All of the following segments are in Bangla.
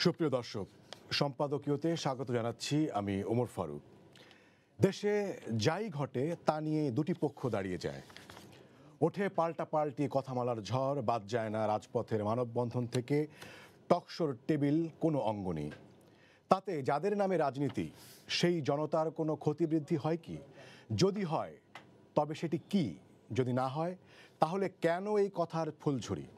সুপ্রিয় দর্শক, সম্পাদকীয়তে স্বাগত জানাচ্ছি আমি ওমর ফারুক। দেশে যাই ঘটে তা নিয়ে দুটি পক্ষ দাঁড়িয়ে যায়। ওঠে পাল্টাপাল্টি কথামালার ঝড়, বাদ যায় না রাজপথের মানববন্ধন থেকে টকশোর টেবিল কোনো অঙ্গ নেই। তাতে যাদের নামে রাজনীতি, সেই জনতার কোনো ক্ষতিবৃদ্ধি হয় কি? যদি হয় তবে সেটি কি? যদি না হয় তাহলে কেন এই কথার ফুলঝুরি?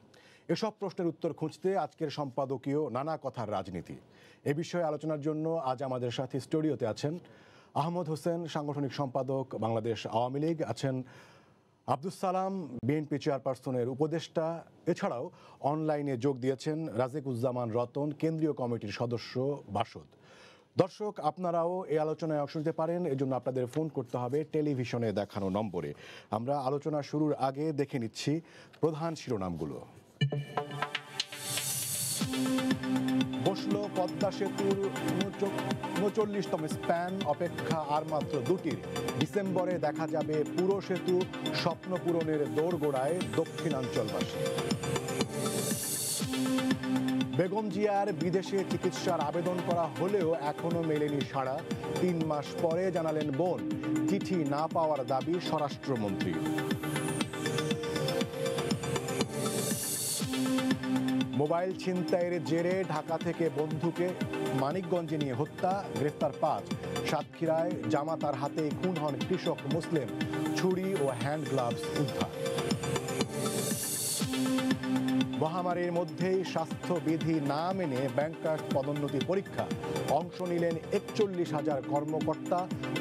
এসব প্রশ্নের উত্তর খুঁজতে আজকের সম্পাদকীয় নানা কথার রাজনীতি। এ বিষয়ে আলোচনার জন্য আজ আমাদের সাথে স্টুডিওতে আছেন আহমদ হোসেন, সাংগঠনিক সম্পাদক বাংলাদেশ আওয়ামী লীগ, আছেন আব্দুস সালাম, বিএনপি চেয়ারপারসনের উপদেষ্টা, এছাড়াও অনলাইনে যোগ দিয়েছেন রাজিকুজ্জামান রতন, কেন্দ্রীয় কমিটির সদস্য বাসদ। দর্শক, আপনারাও এই আলোচনায় অংশ নিতে পারেন। এজন্য আপনাদের ফোন করতে হবে টেলিভিশনে দেখানো নম্বরে। আমরা আলোচনা শুরুর আগে দেখে নিচ্ছি প্রধান শিরোনামগুলো। বসল পদ্মা সেতুর ৩৯তম স্প্যান, অপেক্ষা আর মাত্র দুটির। ডিসেম্বরে দেখা যাবে পুরো সেতু, স্বপ্ন পূরণের দোরগোড়ায় দক্ষিণাঞ্চলবাসী। বেগম জিয়ার বিদেশে চিকিৎসার আবেদন করা হলেও এখনো মেলেনি সাড়া। ৩ মাস পরে জানালেন বোন, চিঠি না পাওয়ার দাবি স্বরাষ্ট্রমন্ত্রী। মোবাইল ছিনতাইয়ের জেরে ঢাকা থেকে বন্ধুকে মানিকগঞ্জে নিয়ে হত্যা, গ্রেফতার ৫। সাতক্ষীরায় জামাতার হাতে খুন হন কৃষক মুসলিম, ছুরি ও হ্যান্ড গ্লাভস উদ্ধার। মহামারীর মধ্যেই স্বাস্থ্যবিধি না মেনে ব্যাংকার্স পদোন্নতি পরীক্ষা, অংশ নিলেন ৪১,০০০ কর্মকর্তা।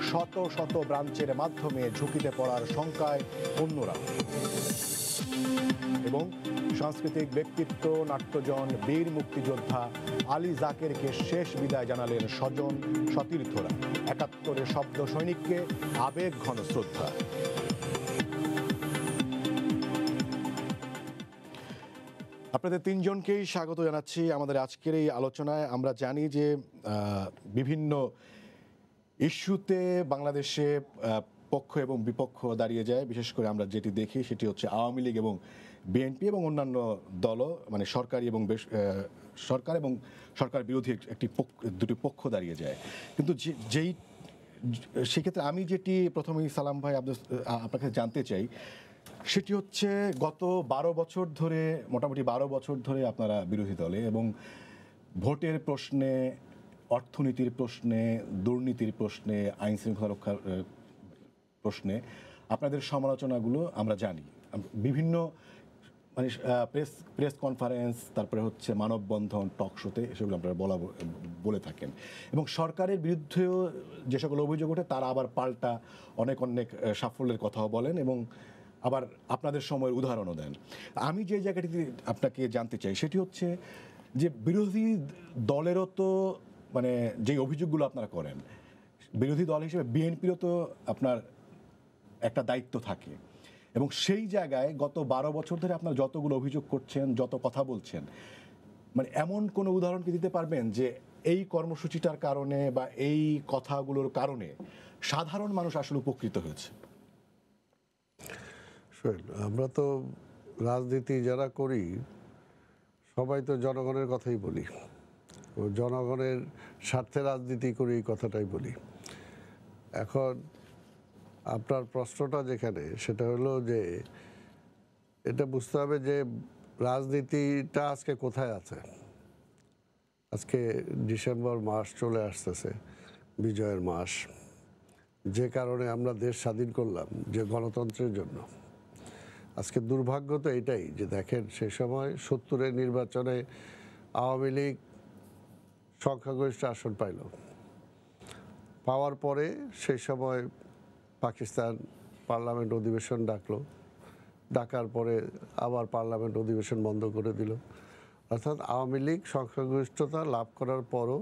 শত শত ব্রাঞ্চের মাধ্যমে ঝুঁকিতে পড়ার শঙ্কায় অন্যরা। এবং সাংস্কৃতিক ব্যক্তিত্ব, নাট্যজন, বীর মুক্তিযোদ্ধা আলী জাকেরকে শেষ বিদায় জানালেন স্বজন সতীর্থরা। ৭১-এর শব্দ সৈনিককে আবেগ ঘন শ্রদ্ধা। আপনাদের তিনজনকেই স্বাগত জানাচ্ছি আমাদের আজকের এই আলোচনায়। আমরা জানি যে বিভিন্ন ইস্যুতে বাংলাদেশে পক্ষ এবং বিপক্ষ দাঁড়িয়ে যায়। বিশেষ করে আমরা যেটি দেখি সেটি হচ্ছে আওয়ামী লীগ এবং বিএনপি এবং অন্যান্য দলও, মানে সরকারি এবং সরকার এবং সরকার বিরোধী দুটি পক্ষ দাঁড়িয়ে যায়। কিন্তু সেক্ষেত্রে আমি যেটি প্রথমেই সালাম ভাই আপনার কাছে জানতে চাই সেটি হচ্ছে গত ১২ বছর ধরে, মোটামুটি ১২ বছর ধরে আপনারা বিরোধী দলে, এবং ভোটের প্রশ্নে, অর্থনীতির প্রশ্নে, দুর্নীতির প্রশ্নে, আইন শৃঙ্খলা রক্ষার প্রশ্নে আপনাদের সমালোচনাগুলো আমরা জানি। বিভিন্ন মানে প্রেস কনফারেন্স, তারপরে হচ্ছে মানববন্ধন, টক শোতে এসবগুলো আপনারা বলে থাকেন। এবং সরকারের বিরুদ্ধেও যে সকল অভিযোগ ওঠে তারা আবার পাল্টা অনেক সাফল্যের কথাও বলেন এবং আবার আপনাদের সময়ের উদাহরণও দেন। আমি যে জায়গাটিতে আপনাকে জানতে চাই সেটি হচ্ছে যে বিরোধী দলেরও তো মানে যে অভিযোগগুলো আপনারা করেন, বিরোধী দল হিসেবে বিএনপিরও তো আপনার একটা দায়িত্ব থাকে, এবং সেই জায়গায় গত ১২ বছর ধরে আপনারা যতগুলো অভিযোগ করছেন, যত কথা বলছেন, মানে এমন কোনো উদাহরণ কি দিতে পারবেন যে এই কর্মসূচিটার কারণে বা এই কথাগুলোর কারণে সাধারণ মানুষ আসলে উপকৃত হয়েছে? আমরা তো রাজনীতি যারা করি সবাই তো জনগণের কথাই বলি, ও জনগণের স্বার্থে রাজনীতি করি এই কথাটাই বলি। এখন আপনার প্রশ্নটা যেখানে, সেটা হলো যে এটা বুঝতে হবে যে রাজনীতিটা আজকে কোথায় আছে। আজকে ডিসেম্বর মাস চলে আসতেছে, বিজয়ের মাস, যে কারণে আমরা দেশ স্বাধীন করলাম, যে গণতন্ত্রের জন্য। আজকে দুর্ভাগ্য তো এটাই যে দেখেন সেই সময় ৭০-এর নির্বাচনে আওয়ামী লীগ সংখ্যাগরিষ্ঠ আসন পাওয়ার পরে সেই সময় পাকিস্তান পার্লামেন্ট অধিবেশন ডাকার পরে আবার পার্লামেন্ট অধিবেশন বন্ধ করে দিল। অর্থাৎ আওয়ামী লীগ সংখ্যাগরিষ্ঠতা লাভ করার পরও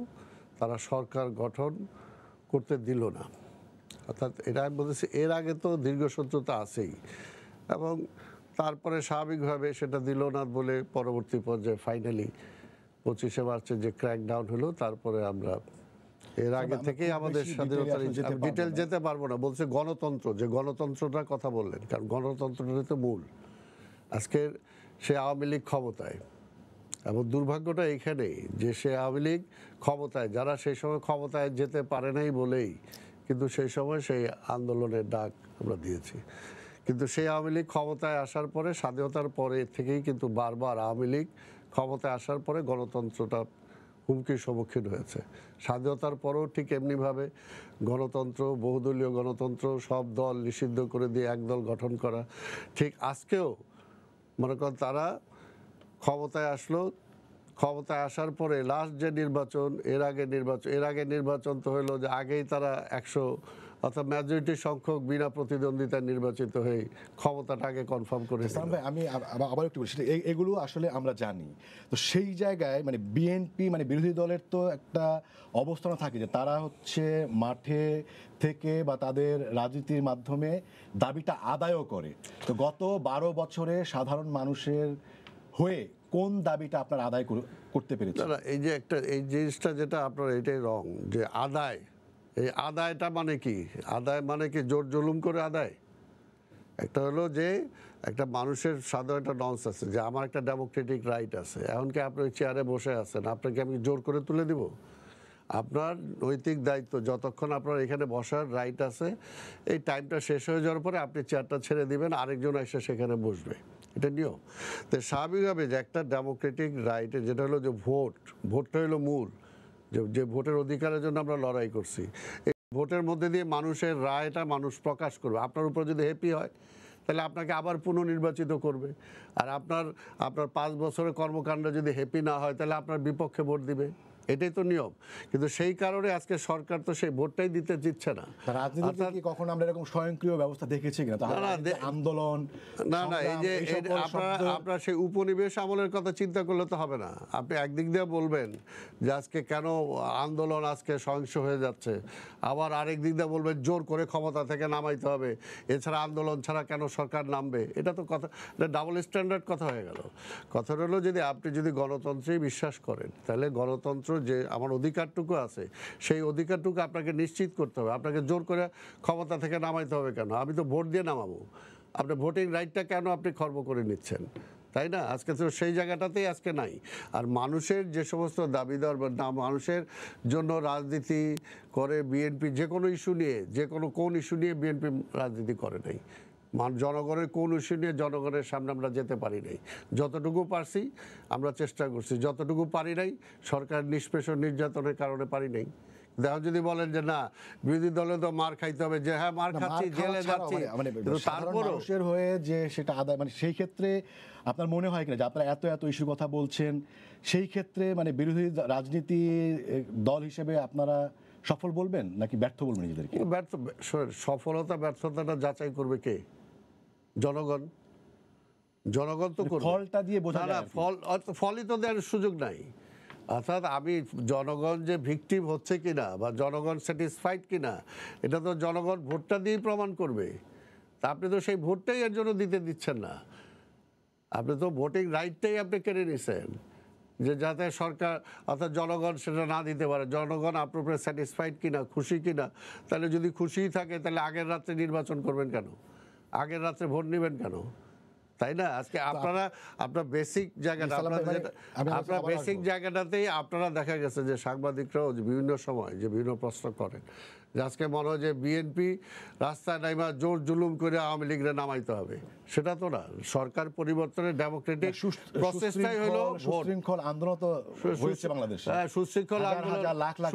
তারা সরকার গঠন করতে দিল না। অর্থাৎ এটা আমি বলতেছি, এর আগে তো দীর্ঘ শত্রুতা আছেই, এবং তারপরে স্বাভাবিকভাবে সেটা দিল না বলে পরবর্তী পর্যায়ে ফাইনালি ২৫শে মার্চে যে ক্র্যাকডাউন হলো, তারপরে আমরা এর আগে থেকেই আমাদের স্বাধীনতার ডিটেল যেতে পারবো না। বলছে গণতন্ত্র, যে গণতন্ত্রটার কথা বললেন, কারণ গণতন্ত্রটাই তো মূল। আজকের সে আওয়ামী লীগ ক্ষমতায়, এবং দুর্ভাগ্যটা এইখানেই যে সে আওয়ামী লীগ ক্ষমতায়, যারা সেই সময় ক্ষমতায় যেতে পারে নাই বলেই কিন্তু সেই সময় সেই আন্দোলনের ডাক আমরা দিয়েছি। কিন্তু সেই আওয়ামী লীগ ক্ষমতায় আসার পরে, স্বাধীনতার পরে থেকেই কিন্তু বারবার আওয়ামী লীগ ক্ষমতায় আসার পরে গণতন্ত্রটা হুমকির সম্মুখীন হয়েছে। স্বাধীনতার পরেও ঠিক এমনিভাবে গণতন্ত্র, বহুদলীয় গণতন্ত্র, সব দল নিষিদ্ধ করে দিয়ে একদল গঠন করা, ঠিক আজকেও মনে করেন তারা ক্ষমতায় আসলো, ক্ষমতায় আসার পরে লাস্ট যে নির্বাচন, এর আগে নির্বাচন তো হলো যে আগেই তারা 100 অর্থাৎ মেজরিটি সংখ্যক বিনা প্রতিদ্বন্দ্বিতায় নির্বাচিত হয়ে ক্ষমতাটা আগে কনফার্ম করে নিল। সালাম ভাই, আমি আবার একটু বলছি, এগুলো আসলে আমরা জানি। তো সেই জায়গায় মানে বিএনপি মানে বিরোধী দলের তো একটা অবস্থান থাকে যে তারা হচ্ছে মাঠে থেকে বা তাদের রাজনীতির মাধ্যমে দাবিটা আদায়ও করে। তো গত 12 বছরে সাধারণ মানুষের হয়ে কোন দাবিটা আপনার আদায় করতে পেরেছেন? না, এই যে একটা এই জিনিসটা যেটা আপনার এটাই রং, যে আদায়, এই আদায়টা মানে কি? আদায় মানে কি জোর জুলুম করে আদায়? একটা হলো যে একটা মানুষের সাধারণ একটা নর্মস আছে যে আমার একটা ডেমোক্রেটিক রাইট আছে, এমনকি আপনি ওই চেয়ারে বসে আছেন, আপনাকে আমি জোর করে তুলে দিব? আপনার নৈতিক দায়িত্ব, যতক্ষণ আপনার এখানে বসার রাইট আছে, এই টাইমটা শেষ হয়ে যাওয়ার পরে আপনি চেয়ারটা ছেড়ে দিবেন, আরেকজন এসে সেখানে বসবে। এটা নিয়ম। তো স্বাভাবিকভাবে যে একটা ডেমোক্রেটিক রাইটে যেটা হলো যে ভোটটা হলো মূল, যে ভোটের অধিকারের জন্য আমরা লড়াই করছি, এই ভোটের মধ্যে দিয়ে মানুষের রায়টা মানুষ প্রকাশ করবে। আপনার উপর যদি হ্যাপি হয় তাহলে আপনাকে আবার পুনর্নির্বাচিত করবে, আর আপনার 5 বছরের কর্মকাণ্ড যদি হ্যাপি না হয় তাহলে আপনার বিপক্ষে ভোট দিবে। এটাই তো নিয়ম। কিন্তু সেই কারণে আজকে সরকার তো সেই ভোটটাই দিতে দিচ্ছে না। রাজনীতিতে কি কখনো আমরা এরকম স্বয়ংক্রিয় ব্যবস্থা দেখেছি কিনা? আন্দোলন না, এই যে আপনারা সেই উপনিবেশ আমলের কথা চিন্তা করলে তো হবে না। আপনি একদিক দিয়ে বলবেন যে আজকে কেন আন্দোলন আজকে সহিংস হয়ে যাচ্ছে, আবার আরেক দিক দিয়ে বলবেন জোর করে ক্ষমতা থেকে নামাইতে হবে, এছাড়া আন্দোলন ছাড়া কেন সরকার নামবে। এটা তো কথা, ডাবল স্ট্যান্ডার্ড কথা হয়ে গেল। কথাটা হলো আপনি যদি গণতন্ত্রে বিশ্বাস করেন তাহলে গণতন্ত্র যে আমার অধিকারটুকু আছে সেই অধিকারটুকু আপনাকে নিশ্চিত করতে হবে। আপনাকে জোর করে ক্ষমতা থেকে নামাইতে হবে কেন? আমি তো ভোট দিয়ে নামাবো, আপনার ভোটিং রাইটটা কেন আপনি খর্ব করে নিচ্ছেন? তাই না? আজকে তো সেই জায়গাটাতেই আজকে নাই। আর মানুষের যে সমস্ত দাবিদার বা মানুষের জন্য রাজনীতি করে বিএনপি, যে কোনো ইস্যু নিয়ে, কোন ইস্যু নিয়ে বিএনপি রাজনীতি করে নাই। জনগণের কোন ইস্যু নিয়ে জনগণের সামনে আমরা যেতে পারি নাই। যতটুকু পারছি আমরা চেষ্টা করছি, যতটুকু পারি নাই সরকার নিষ্পেষণ নির্যাতনের কারণে পারি নাই। দেখো, যদি বলেন যে না বিরোধী দলে তো মার খাইতে হবে, যে হ্যাঁ মার খাচ্ছি, জেলে যাচ্ছি, তারপর মানুষের হয়ে যে সেটা আদায়, মানে সেই ক্ষেত্রে আপনার মনে হয় কিনা যে আপনারা এত ইস্যুর কথা বলছেন, সেই ক্ষেত্রে মানে বিরোধী রাজনীতি দল হিসেবে আপনারা সফল বলবেন নাকি ব্যর্থ বলবেন নিজেদেরকে? সফলতা ব্যর্থতাটা যাচাই করবে কে? জনগণ তো করবে। ফলটা দিয়ে বোঝা যায়? ফলই তো দেওয়ার সুযোগ নাই। অর্থাৎ আমি জনগণ যে ভিকটিম হচ্ছে কিনা বা জনগণ স্যাটিসফাইড কিনা এটা তো জনগণ ভোটটা দিয়েই প্রমাণ করবে। তা আপনি তো সেই ভোটটাই এর জন্য দিতে দিচ্ছেন না। আপনি তো ভোটিং রাইটটাই আপনি কেড়ে নিছেন, যে যাতে সরকার অর্থাৎ জনগণ সেটা না দিতে পারে। জনগণ আপনার উপরে স্যাটিসফাইড কিনা, খুশি কিনা, তাহলে যদি খুশিই থাকে তাহলে আগের রাত্রে নির্বাচন করবেন কেন? আগের রাত্রে ভোট নেবেন কেন? তাই না? আজকে আপনার বেসিক জায়গাটা, আপনার বেসিক জায়গাটাতেই আপনারা দেখা গেছে যে সাংবাদিকরাও বিভিন্ন সময় যে বিভিন্ন প্রশ্ন করেন যে আজকে মনে হয় যে বিএনপি রাস্তায় নাইমা জোর জুলুম করে আওয়ামী লীগরে নামাইতে হবে। সেটা তো না। সরকার পরিবর্তনের ডেমোক্রেটিক প্রসেসটাই হলো সুশৃঙ্খল আন্দোলন তো হয়েছে বাংলাদেশে। হ্যাঁ, সুশৃঙ্খল আন্দোলন, লাখ লাখ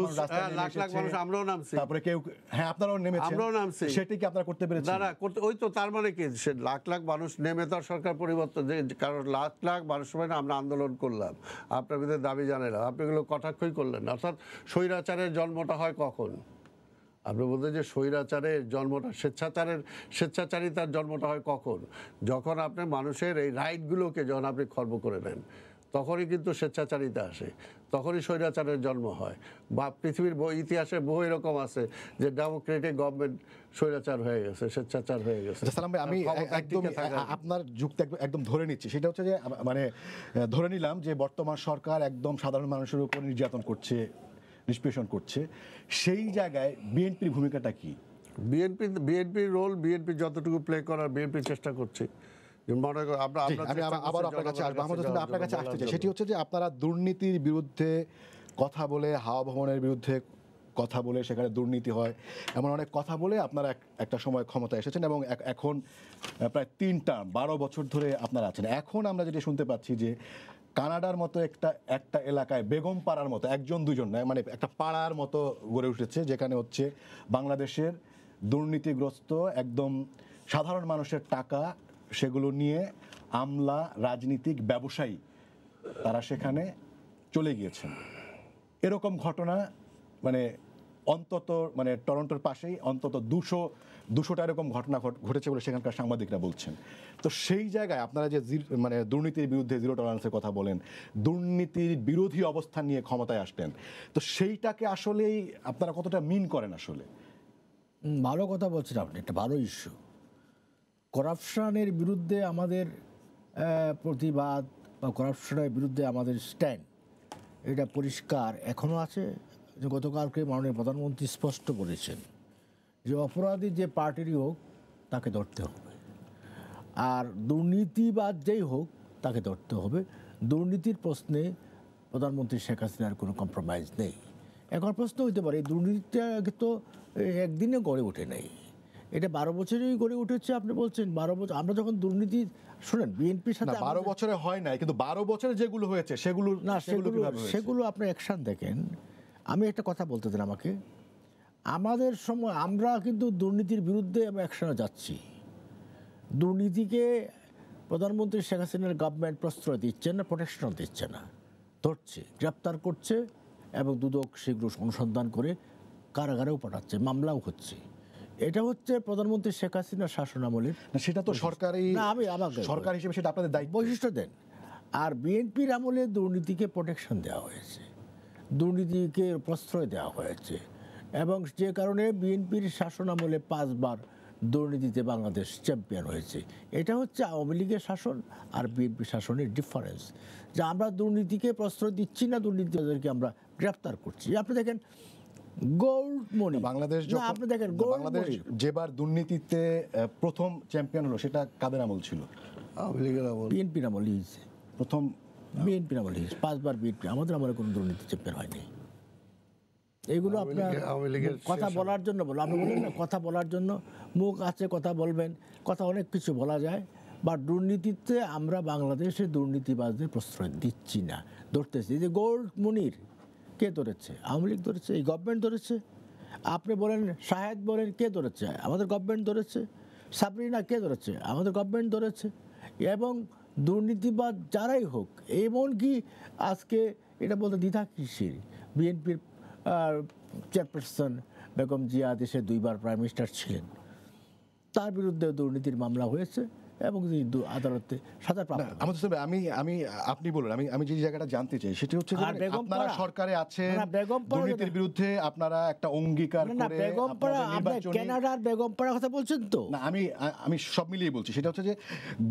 মানুষ আমরাও নামছি, তারপরে কেউ হ্যাঁ আপনারাও নেমেছেন, আমরাও নামছি। সেটা কি আপনারা করতে পেরেছেন? না করতে, ওই তো তার মানে কি সে লাখ মানুষ নেমে তো সরকার পরিবর্তন, কারণ লাখ মানুষ মানে আমরা আন্দোলন করলাম, আপনার ভিতরে দাবি জানালাম, আপনি এগুলো কটাক্ষই করলেন। অর্থাৎ স্বৈরাচারের জন্মটা হয় কখন? আপনি বলতে যে স্বৈরাচারের জন্মটা, স্বেচ্ছাচারিতার জন্মটা হয় কখন? যখন আপনি মানুষের এই রাইটগুলোকে যখন আপনি খর্ব করে নেন, তখনই কিন্তু স্বেচ্ছাচারিতা আসে, তখনই স্বৈরাচারের জন্ম হয়। বা পৃথিবীর ইতিহাসে বহু এরকম আছে যে ডেমোক্রেটিক গভর্নমেন্ট স্বৈরাচার হয়ে গেছে, স্বেচ্ছাচার হয়ে গেছে। সালাম ভাই, আমি একদম আপনার যুক্তি একদম ধরে নিচ্ছি। সেটা হচ্ছে যে মানে ধরে নিলাম যে বর্তমান সরকার একদম সাধারণ মানুষের উপর নির্যাতন করছে, নিষ্পেষণ করছে। সেই জায়গায় বিএনপির ভূমিকাটা কি? বিএনপির রোল, বিএনপি যতটুকু প্লে করার বিএনপি চেষ্টা করছে। যে মনে করো আমরা জি, আমরা আমি চেষ্টা করছি আবার আপনার কাছে আসবো, আহমদ হোসেন ভাই, আপনার কাছে বলার আসতে চাই। জন্য। সেটি হচ্ছে যে আপনারা দুর্নীতির বিরুদ্ধে কথা বলে, হাওয়া ভবনের বিরুদ্ধে কথা বলে, সেখানে দুর্নীতি হয় এমন অনেক কথা বলে আপনারা একটা সময় ক্ষমতায় এসেছেন এবং এখন প্রায় 3 টার্ম 12 বছর ধরে আপনারা আছেন। এখন আমরা যেটা শুনতে পাচ্ছি যে কানাডার মতো একটা এলাকায় বেগম পাড়ার মতো একজন দুজন নয়, মানে একটা পাড়ার মতো গড়ে উঠেছে, যেখানে হচ্ছে বাংলাদেশের দুর্নীতিগ্রস্ত একদম সাধারণ মানুষের টাকা, সেগুলো নিয়ে আমলা, রাজনীতিক, ব্যবসায়ী তারা সেখানে চলে গিয়েছেন। এরকম ঘটনা মানে অন্তত মানে টরন্টোর পাশেই অন্তত 200টা এরকম ঘটনা ঘটেছে বলে সেখানকার সাংবাদিকরা বলছেন। তো সেই জায়গায় আপনারা যে মানে দুর্নীতির বিরুদ্ধে জিরো টলারেন্সের কথা বলেন, দুর্নীতির বিরোধী অবস্থান নিয়ে ক্ষমতায় আসলেন, তো সেইটাকে আসলেই আপনারা কতটা মিন করেন আসলে? ভালো কথা বলছেন আপনি, একটা ভালো ইস্যু। করাপশনের বিরুদ্ধে আমাদের প্রতিবাদ বা করাপশনের বিরুদ্ধে আমাদের স্ট্যান্ড, এটা পরিষ্কার এখনও আছে। যে গতকালকে মাননীয় প্রধানমন্ত্রী স্পষ্ট বলেছেন যে অপরাধী যে পার্টিরই হোক তাকে ধরতে হবে, আর দুর্নীতিবাদ যেই হোক তাকে ধরতে হবে। দুর্নীতির প্রশ্নে প্রধানমন্ত্রী শেখ হাসিনার কোনো কম্প্রোমাইজ নেই। এখন প্রশ্ন হইতে পারে এই দুর্নীতিটা তো একদিনে গড়ে ওঠে নাই, এটা 12 বছরেই গড়ে উঠেছে। আপনি বলছেন 12 বছর, আমরা যখন দুর্নীতি শুনেন বিএনপির না, সাথে 12 বছরে হয় নাই, কিন্তু 12 বছরে যেগুলো হয়েছে সেগুলো না, কিভাবে হয়েছে? সেগুলো আপনি অ্যাকশন দেখেন। আমি একটা কথা বলতে দেন আমাকে, আমাদের সময় আমরা কিন্তু দুর্নীতির বিরুদ্ধে আমরা অ্যাকশনে যাচ্ছি। দুর্নীতিকে প্রধানমন্ত্রী শেখ হাসিনার গভর্নমেন্ট প্রশ্রয় দিচ্ছে না, প্রোটেকশন দিচ্ছে না, ধরছে, গ্রেপ্তার করছে এবং দুদক শীঘ্র অনুসন্ধান করে কারাগারেও পাঠাচ্ছে, মামলাও হচ্ছে। এটা হচ্ছে প্রধানমন্ত্রী শেখ হাসিনার শাসনামলের। না, সেটা তো সরকারি, না, আমাকে সরকার হিসেবে সেটা আপনাদের দায়িত্ব। বৈশিষ্ট্য দেন। আর বিএনপির আমলে দুর্নীতিকে প্রোটেকশন দেওয়া হয়েছে, দুর্নীতিকে প্রশ্রয় দেওয়া হয়েছে, এবং যে কারণে বিএনপির শাসন আমলে 5 বার দুর্নীতিতে বাংলাদেশ চ্যাম্পিয়ন হয়েছে। এটা হচ্ছে আওয়ামী লীগের শাসন আর বিএনপি শাসনের ডিফারেন্স, যে আমরা দুর্নীতিকে প্রশ্রয় দিচ্ছি না, দুর্নীতিবাদীদেরকে আমরা গ্রেফতার করছি। আপনি দেখেন গোল্ড মনি, বাংলাদেশ আপনি দেখেন বাংলাদেশ যেবার দুর্নীতিতে প্রথম চ্যাম্পিয়ন হলো সেটা কাদের আমল ছিল? আওয়ামী লীগের আমল। বিএনপির আমল হয়েছে, প্রথম বিএনপির আমল হয়েছে 5 বার বিএনপি। আমাদের আমলে কোনো দুর্নীতি চ্যাম্পিয়ন হয়নি। এগুলো আপনার আওয়ামী লীগের কথা বলার জন্য বলো, আপনি বলেন না কথা বলার জন্য, মুখ আছে কথা বলবেন, কথা অনেক কিছু বলা যায়। বা দুর্নীতিতে আমরা বাংলাদেশে দুর্নীতিবাজদের প্রশ্রয় দিচ্ছি না, ধরতেছি। এই যে গোল্ড মনির কে ধরেছে? আওয়ামী লীগ ধরেছে, এই গভর্নমেন্ট ধরেছে। আপনি বলেন শাহেদ, বলেন কে ধরেছে? আমাদের গভর্নমেন্ট ধরেছে। সাবরিনা কে ধরেছে? আমাদের গভর্নমেন্ট ধরেছে। এবং দুর্নীতিবাদ যারাই হোক, এমনকি আজকে এটা বলতে দ্বিধা কিসের, বিএনপির চেয়ারপারসন বেগম জিয়া দেশে 2 বার প্রাইম মিনিস্টার ছিলেন, তার বিরুদ্ধে দুর্নীতির মামলা হয়েছে এবং তিনি আদালতে সাজা প্রাপ্ত। আমাদের সাথে আমি আপনি বলুন, আমি যে জায়গাটা জানতে চাই সেটা হচ্ছে যে আর আপনারা সরকারে আছেন, বেগমপাড়া দুর্নীতির বিরুদ্ধে আপনারা একটা অঙ্গীকার না, করে বেগমপাড়া, আপনাদের আপনি নির্বাচনী, কানাডার বেগমপাড়া কথা বলছেন তো? না আমি সব মিলিয়ে বলছি, সেটা হচ্ছে যে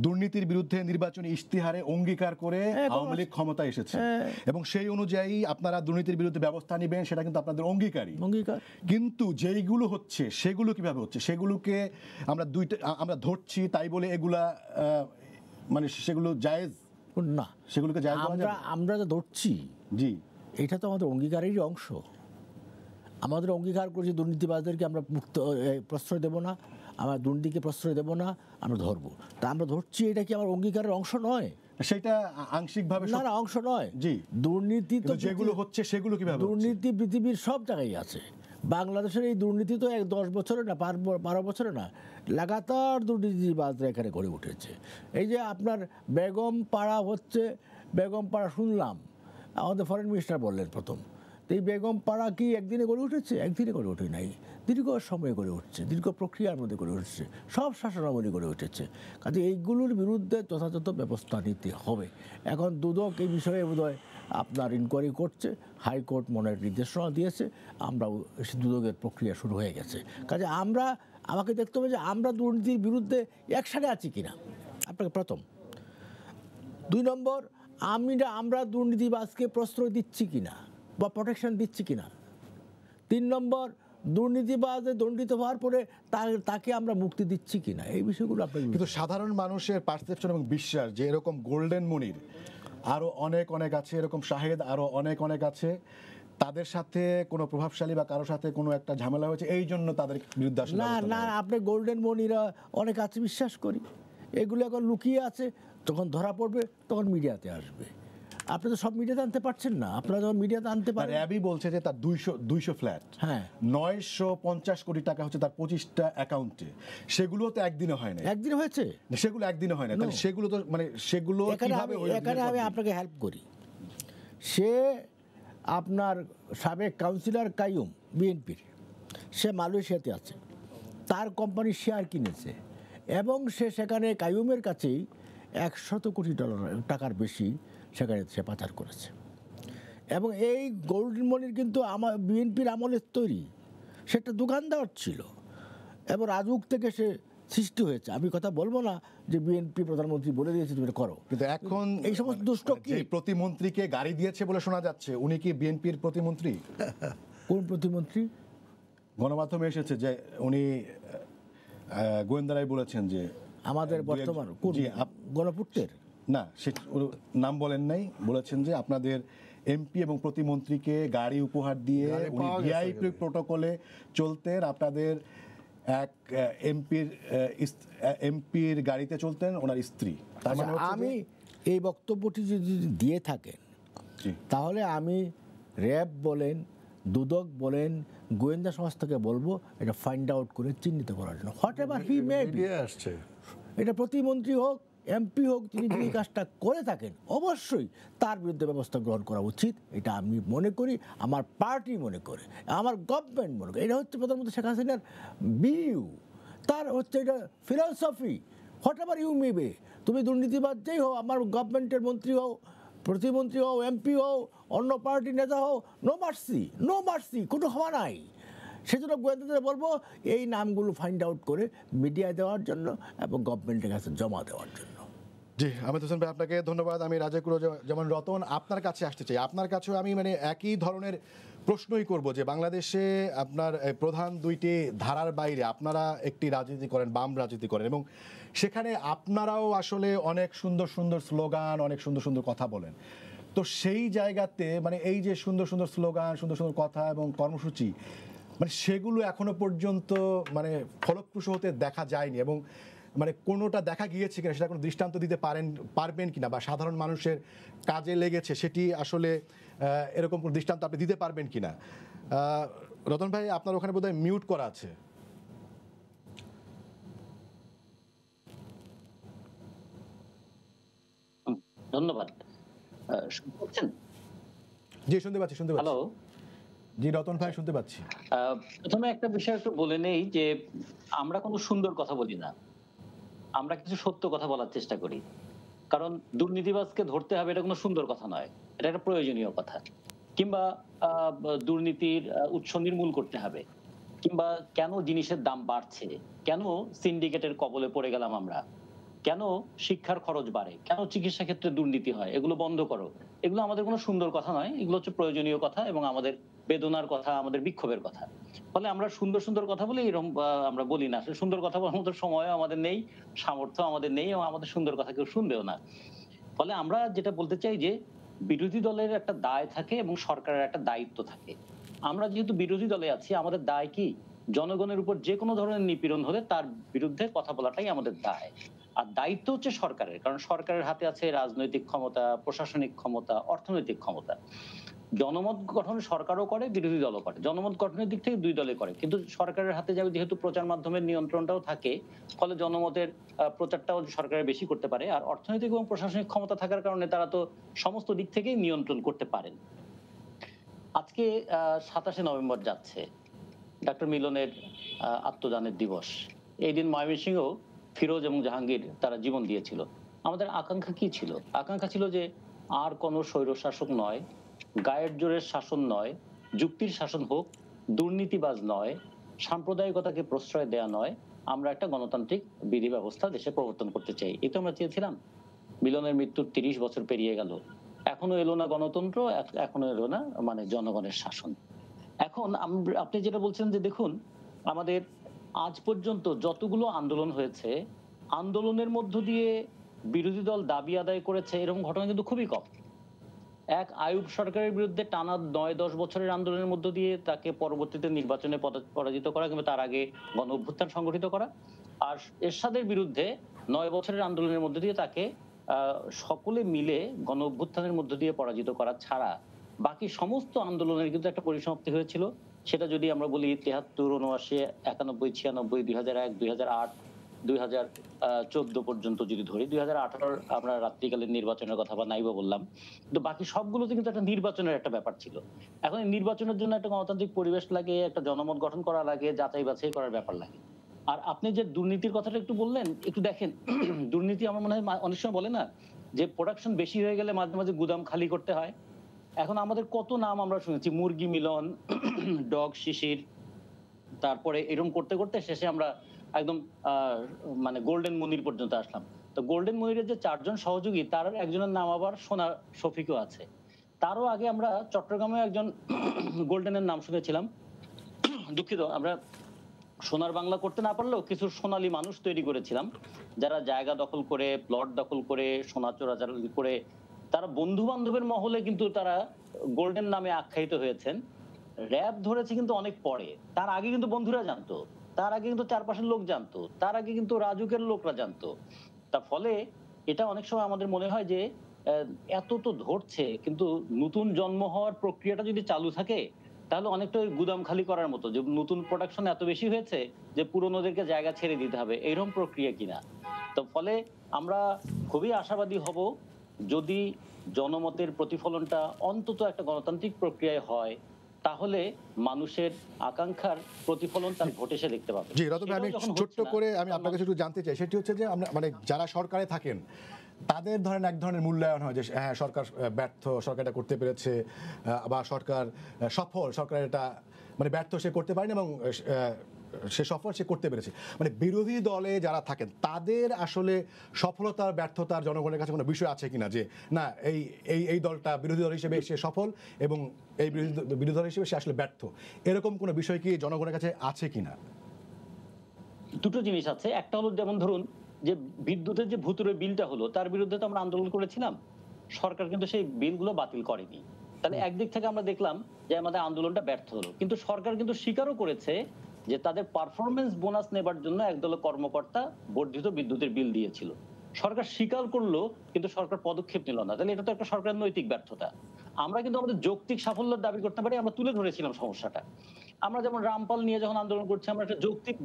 দুর্নীতির বিরুদ্ধে নির্বাচনী ইশতেহারে অঙ্গীকার করে আওয়ামী লীগ ক্ষমতায় এসেছে এবং সেই অনুযায়ী আপনারা দুর্নীতির বিরুদ্ধে ব্যবস্থা নেবেন, সেটা কিন্তু আপনাদের অঙ্গীকারই। কিন্তু যেইগুলো হচ্ছে সেগুলো কিভাবে হচ্ছে, সেগুলোকে আমরা ধরছি তাই বলে এগুলা মানে সেগুলো জায়েজ না, সেগুলোকে জায়েজ বলা যাবে? আমরা যা ধরছি, জি, এটা তো আমাদের অঙ্গীকারেরই অংশ। আমাদের অঙ্গীকার করছি দুর্নীতিবাজদেরকে আমরা মুক্ত প্রশ্রয় দেব না, আমরা দুর্নীতিকে প্রশ্রয় দেব না, আমরা ধরবো। তা আমরা ধরছি, এটা কি আমার অঙ্গীকারের অংশ নয়? সেটা আংশিকভাবে না, অংশ নয়। জি, দুর্নীতি তো যেগুলো হচ্ছে সেগুলো কিভাবে হচ্ছে? দুর্নীতি পৃথিবীর সব জায়গায় আছে। বাংলাদেশের এই দুর্নীতি তো 10 বছরে না, 12 বছরে না, লাগাতার দুর্নীতিবাজরা এখানে গড়ে উঠেছে। এই যে আপনার বেগম পাড়া হচ্ছে, বেগম পাড়া শুনলাম আমাদের ফরেন মিনিস্টার বললেন প্রথম। তো এই বেগম পাড়া কি একদিনে গড়ে উঠেছে? একদিনে গড়ে ওঠে নাই, দীর্ঘ সময়ে গড়ে উঠছে, দীর্ঘ প্রক্রিয়ার মধ্যে গড়ে উঠছে, সব শাসনাবলী গড়ে উঠেছে। কাজে এইগুলোর বিরুদ্ধে যথাযথ ব্যবস্থা নিতে হবে। এখন দুদক এই বিষয়ে বোধহয় আপনার ইনকোয়ারি করছে, হাইকোর্ট মনে হয় নির্দেশনা দিয়েছে, আমরা দুদকের প্রক্রিয়া শুরু হয়ে গেছে। কাজে আমাকে দেখতে হবে যে আমরা দুর্নীতির বিরুদ্ধে একসাথে আছি কিনা, আপনাকে প্রথম। 2 নম্বর, আমরা দুর্নীতিবাজকে প্রশ্রয় দিচ্ছি কিনা বা প্রোটেকশন দিচ্ছি কিনা। 3 নম্বর, দুর্নীতিবাদে দণ্ডিত হওয়ার পরে তাকে আমরা মুক্তি দিচ্ছি কিনা, এই বিষয়গুলো আপনাকে কিন্তু সাধারণ মানুষের পারসেপশন এবং বিশ্বাস যে এরকম গোল্ডেন মনির আরো অনেক অনেক আছে, এরকম শাহেদ আরো অনেক অনেক আছে, তাদের সাথে কোনো প্রভাবশালী বা কারোর সাথে কোনো একটা ঝামেলা হয়েছে, এই জন্য তাদের বিরুদ্ধে আসলে না ব্যবস্থা না, নেওয়া। আপনি গোল্ডেন মনিরা অনেক আছে বিশ্বাস করি, এগুলো এখন লুকিয়ে আছে, যখন ধরা পড়বে তখন মিডিয়াতে আসবে। আপনি তো সব মিডিয়াতে আনতে পারছেন না, আপনারা যখন মিডিয়াতে আনতে পারেন। র্যাবই বলছে যে তার 200 ফ্ল্যাট, হ্যাঁ 950 কোটি টাকা হচ্ছে তার 25টা অ্যাকাউন্টে, সেগুলো তো একদিনে হয় না, একদিন হয়েছে। সেগুলো একদিনে হয় না, তাহলে সেগুলো তো মানে সেগুলো কিভাবে হলো? এখানে আমি আপনাকে হেল্প করি। সে আপনার সাবেক কাউন্সিলর কাইয়ুম বিএনপির, সে মালয়েশিয়াতে আছে, তার কোম্পানির শেয়ার কিনেছে এবং সে সেখানে কাইয়ুমের কাছেই $100 কোটি টাকার বেশি সেখানে সে পাচার করেছে। এবং এই গোল্ডেন মনির কিন্তু আমার বিএনপির আমলের তৈরি, সেটা দোকানদার ছিল এবং রাজউক থেকে সে সৃষ্টি হয়েছে। আমি কথা বলবো না যে বিএনপি প্রধানমন্ত্রী বলে দিয়েছে তুমি এটা করো, কিন্তু এখন এই সমস্ত দুষ্ট কি? যে প্রতিমন্ত্রীকে গাড়ি দিয়েছে বলে শোনা যাচ্ছে, উনি কি বিএনপির প্রতিমন্ত্রী? কোন প্রতিমন্ত্রী? গণমাধ্যমে এসেছে যে উনি গোয়েন্দারাই বলেছেন যে আমাদের বর্তমান কোন জি, গণপূর্তের? না, সে নাম বলেন নাই, বলেছেন যে আপনাদের এমপি এবং প্রতিমন্ত্রীকে গাড়ি উপহার দিয়ে গাড়ি উনি পাওয়া গেছে ভিআইপি প্রটোকলে চলতেন, আপনাদের এক এমপির গাড়িতে চলতেন ওনার স্ত্রী। তার মানে হচ্ছে আমি এই বক্তব্যটি যদি দিয়ে থাকেন জি। তাহলে আমি র্যাব বলেন, দুদক বলেন, গোয়েন্দা সংস্থাকে বলবো এটা ফাইন্ড আউট করে চিহ্নিত করার জন্য, what ever he may be. Media আসছে, এটা প্রতিমন্ত্রী হোক, এমপি হোক, তিনি যদি কাজটা করে থাকেন অবশ্যই তার বিরুদ্ধে ব্যবস্থা গ্রহণ করা উচিত। এটা আমি মনে করি, আমার পার্টি মনে করে, আমার গভর্নমেন্ট মনে করে। এটা হচ্ছে প্রধানমন্ত্রী শেখ হাসিনার বিউ, তার হচ্ছে এটা philosophy. What ever you maybe, তুমি দুর্নীতিবাদ যেই হও, আমার গভর্নমেন্টের মন্ত্রী হও, প্রতিমন্ত্রী হও, এমপি হও, অন্য পার্টির নেতা হও, নো মার্সি, নো মার্সি, কোনো ক্ষমা নাই। সেজন্য গোয়েন্দাদের বলবো এই নামগুলো ফাইন্ড আউট করে মিডিয়ায় দেওয়ার জন্য এবং গভর্নমেন্টের কাছে জমা দেওয়ার জন্য। জি, আহমেদ হোসেন ভাই আপনাকে ধন্যবাদ। আমি রাজাকুর যেমন রতন আপনার কাছে আসতে চাই, আপনার কাছেও আমি মানে একই ধরনের প্রশ্নই করব যে বাংলাদেশে আপনার প্রধান দুইটি ধারার বাইরে আপনারা একটি রাজনীতি করেন, বাম রাজনীতি করেন, এবং সেখানে আপনারাও আসলে অনেক সুন্দর সুন্দর স্লোগান, অনেক সুন্দর সুন্দর কথা বলেন। তো সেই জায়গাতে মানে এই যে সুন্দর সুন্দর স্লোগান, সুন্দর সুন্দর কথা এবং কর্মসূচি, মানে সেগুলো এখনো পর্যন্ত মানে ফলপ্রসূ হতে দেখা যায়নি, এবং মানে কোনোটা দেখা গিয়েছে কিনা সেটা কোনো দৃষ্টান্ত দিতে পারবেন কিনা, বা সাধারণ মানুষের কাজে লেগেছে সেটি আসলে এরকম কোনো দৃষ্টান্ত আপনি দিতে পারবেন কিনা? রতন ভাই আপনার ওখানে বোধহয় মিউট করা আছে। ধন্যবাদ। শুনতে পাচ্ছেন? জি, শুনতে পাচ্ছি, শুনতে পাচ্ছি। হ্যালো। জি, রতন ভাই শুনতে পাচ্ছি। প্রথমে একটা বিষয় একটু বলে নেই যে আমরা কোনো সুন্দর কথা বলি না, আমরা কিছু সত্য কথা বলার চেষ্টা করি। কারণ দুর্নীতিবাজকে ধরতে হবে এটা কোনো সুন্দর কথা নয়, এটা একটা প্রয়োজনীয় কথা। কিংবা দুর্নীতির উৎস নির্মূল করতে হবে, কিংবা কেন জিনিসের দাম বাড়ছে, কেন সিন্ডিকেটের কবলে পড়ে গেলাম আমরা, কেন শিক্ষার খরচ বাড়ে, কেন চিকিৎসা ক্ষেত্রে দুর্নীতি হয়, এগুলো বন্ধ করো। এগুলো আমাদের কোনো সুন্দর কথা নয়, এগুলো হচ্ছে প্রয়োজনীয় কথা এবং আমাদের বেদনার কথা, আমাদের বিক্ষোভের কথা। ফলে আমরা সুন্দর সুন্দর কথা বলে এরকম আমরা বলি না। আসলে সুন্দর কথা বলার মতো সময় আমাদের নেই, সামর্থ্য আমাদের নেই, এবং আমাদের সুন্দর কথা কেউ শুনবেও না। ফলে আমরা যেটা বলতে চাই যে বিরোধী দলের একটা দায় থাকে এবং সরকারের একটা দায়িত্ব থাকে। আমরা যেহেতু বিরোধী দলে আছি, আমাদের দায় কি? জনগণের উপর যে কোনো ধরনের নিপীড়ন হলে তার বিরুদ্ধে কথা বলাটাই আমাদের দায়। আর দায়িত্ব হচ্ছে সরকারের, কারণ সরকারের হাতে আছে রাজনৈতিক ক্ষমতা, প্রশাসনিক ক্ষমতা, অর্থনৈতিক ক্ষমতা। জনমত গঠন সরকারও করে, বিরোধী দলও করে। জনমত গঠনের দিক থেকে দুই দলে করে, কিন্তু সরকারের হাতে যেহেতু প্রচার মাধ্যমের নিয়ন্ত্রণটাও থাকে, ফলে জনমতের প্রচারটাও সরকারের বেশি করতে পারে। আর অর্থনৈতিক এবং প্রশাসনিক ক্ষমতা থাকার কারণে তারা তো সমস্ত দিক থেকেই নিয়ন্ত্রণ করতে পারেন। আজকে 27শে নভেম্বর যাচ্ছে, ডক্টর মিলনের আত্মদানের দিবস। এই দিন ময়মনসিংহেও ফিরোজ এবং জাহাঙ্গীর তারা জীবন দিয়েছিল। আমাদের আকাঙ্ক্ষা কি ছিল? আকাঙ্ক্ষা ছিল যে আর কোনো স্বৈরশাসক নয়, গায়ের জোরের শাসন নয়, যুক্তির শাসন হোক, দুর্নীতিবাজ নয়, সাম্প্রদায়িকতাকে প্রশ্রয় দেয়া নয়, আমরা একটা গণতান্ত্রিক বিধি ব্যবস্থা দেশে প্রবর্তন করতে চাই। এই তো আমরা চেয়েছিলাম। মিলনের মৃত্যুর 30 বছর পেরিয়ে গেল, এখনো এলো না গণতন্ত্র, এখনো এলো না মানে জনগণের শাসন। এখন আপনি যেটা বলছেন যে দেখুন, আমাদের আজ পর্যন্ত যতগুলো আন্দোলন হয়েছে, আন্দোলনের মধ্য দিয়ে বিরোধী দল দাবি আদায় করেছে এরকম ঘটনা কিন্তু খুবই কম। এক আইয়ুব সরকারের বিরুদ্ধে টানা ৯-১০ বছরের আন্দোলনের মধ্য দিয়ে তাকে পরবর্তীতে নির্বাচনে পরাজিত করা কিংবা তার আগে গণ অভ্যুত্থান সংগঠিত করা। আর এরশাদের বিরুদ্ধে ৯ বছরের আন্দোলনের মধ্য দিয়ে তাকে সকলে মিলে গণ অভ্যুত্থানের মধ্য দিয়ে পরাজিত করা ছাড়া বাকি সমস্ত আন্দোলনের কিন্তু একটা পরিসমাপ্তি হয়েছিল। সেটা যদি আমরা বলি ৭৩, ৭৯, ৯১, ৯৬, ২০০১, ২০০৮, ২০১৪ পর্যন্ত যদি ধরি, ২০১৮ আমরা রাত্রিকালীন নির্বাচনের কথা বা নাইবা বললাম, কিন্তু বাকি সবগুলোতে কিন্তু একটা নির্বাচনের একটা ব্যাপার ছিল। এখন এই নির্বাচনের জন্য একটা গণতান্ত্রিক পরিবেশ লাগে, একটা জনমত গঠন করা লাগে, যাচাই বাছাই করার ব্যাপার লাগে। আর আপনি যে দুর্নীতির কথাটা একটু বললেন, একটু দেখেন দুর্নীতি আমার মনে হয় অনেক সময় বলে না যে প্রোডাকশন বেশি হয়ে গেলে মাঝে মাঝে গুদাম খালি করতে হয়। এখন আমাদের কত নাম আমরা শুনেছি, মুরগি মিলন, ডগ শিশির, তারপরে এরকম করতে করতে শেষে আমরা একদম মানে গোল্ডেন মনির পর্যন্ত আসলাম। তো গোল্ডেন মনিরের যে ৪ জন সহযোগী তার একজনের নাম আবার সোনা শফিকও আছে। তারও আগে আমরা চট্টগ্রামে একজন গোল্ডেনের নাম শুনেছিলাম। দুঃখিত, আমরা সোনার বাংলা করতে না পারলেও কিছু সোনালী মানুষ তৈরি করেছিলাম, যারা জায়গা দখল করে, প্লট দখল করে, সোনা চোরাচালানি করে তারা বন্ধু বান্ধবের মহলে কিন্তু তারা গোল্ডেন নামে আখ্যায়িত হয়েছেন। র‍্যাব ধরেছে কিন্তু অনেক পরে, তার আগে কিন্তু বন্ধুরা জানতো, তার আগে কিন্তু চারপাশের লোক জানতো, তার আগে কিন্তু রাজুকের লোকরা জানতো। তার ফলে এটা অনেক সময় আমাদের মনে হয় যে এত তো ধরছে, কিন্তু নতুন জন্ম হওয়ার প্রক্রিয়াটা যদি চালু থাকে তাহলে অনেকটা ওই গুদাম খালি করার মতো, যে নতুন প্রোডাকশন এত বেশি হয়েছে যে পুরনোদেরকে জায়গা ছেড়ে দিতে হবে, এইরকম প্রক্রিয়া কিনা। তো ফলে আমরা খুবই আশাবাদী হব যদি জনমতের প্রতিফলনটা অন্তত একটা গণতান্ত্রিক প্রক্রিয়ায় হয়, তাহলে মানুষের আকাঙ্ক্ষার প্রতিফলন তার ভোটে সে দেখতে পাবে। জি রতন ভাই, আমি সেটাও যখন ছোট্ট হচ্ছে না, করে আমি আপনার কাছে একটু জানতে চাই, সেটি হচ্ছে যে আমরা মানে যারা সরকারে থাকেন তাদের ধরেন এক ধরনের মূল্যায়ন হয় যে হ্যাঁ সরকার ব্যর্থ, সরকার এটা করতে পেরেছে, বা সরকার সফল, সরকার এটা মানে ব্যর্থ সে করতে পারেনি এবং সে সফল সে করতে পেরেছে। মানে বিরোধী দলে যারা থাকেন তাদের আসলে সফলতার ব্যর্থতার জনগণের কাছে কোনো বিষয় আছে কিনা, যে না এই এই এই দলটা বিরোধী দল হিসেবে সে সফল এবং এই বিরোধী দল হিসেবে সে আসলে ব্যর্থ, এরকম কোনো বিষয় কি জনগণের কাছে আছে কিনা? দুটো জিনিস আছে। একটা হলো যেমন ধরুন যে বিদ্যুতের যে ভুতুড়ে বিলটা হলো তার বিরুদ্ধে তো আমরা আন্দোলন করেছিলাম, সরকার কিন্তু সেই বিলগুলো বাতিল করেনি। তাহলে একদিক থেকে আমরা দেখলাম যে আমাদের আন্দোলনটা ব্যর্থ হলো, কিন্তু সরকার কিন্তু স্বীকারও করেছে যে তাদের পারফরমেন্স বোনাস নেবার জন্য একদল কর্মকর্তা বর্ধিত বিদ্যুতের বিল দিয়েছিল। সরকার স্বীকার করলো কিন্তু সরকার পদক্ষেপ নিল না, তাহলে এটা তো একটা সরকারের নৈতিক ব্যর্থতা। আমরা কিন্তু আমাদের যৌক্তিক সাফল্যের দাবি করতে পারি, আমরা তুলে ধরেছিলাম সমস্যাটা। আমরা যেমন রামপাল নিয়ে যখন আন্দোলন করছি আমরা একটা যৌক্তিক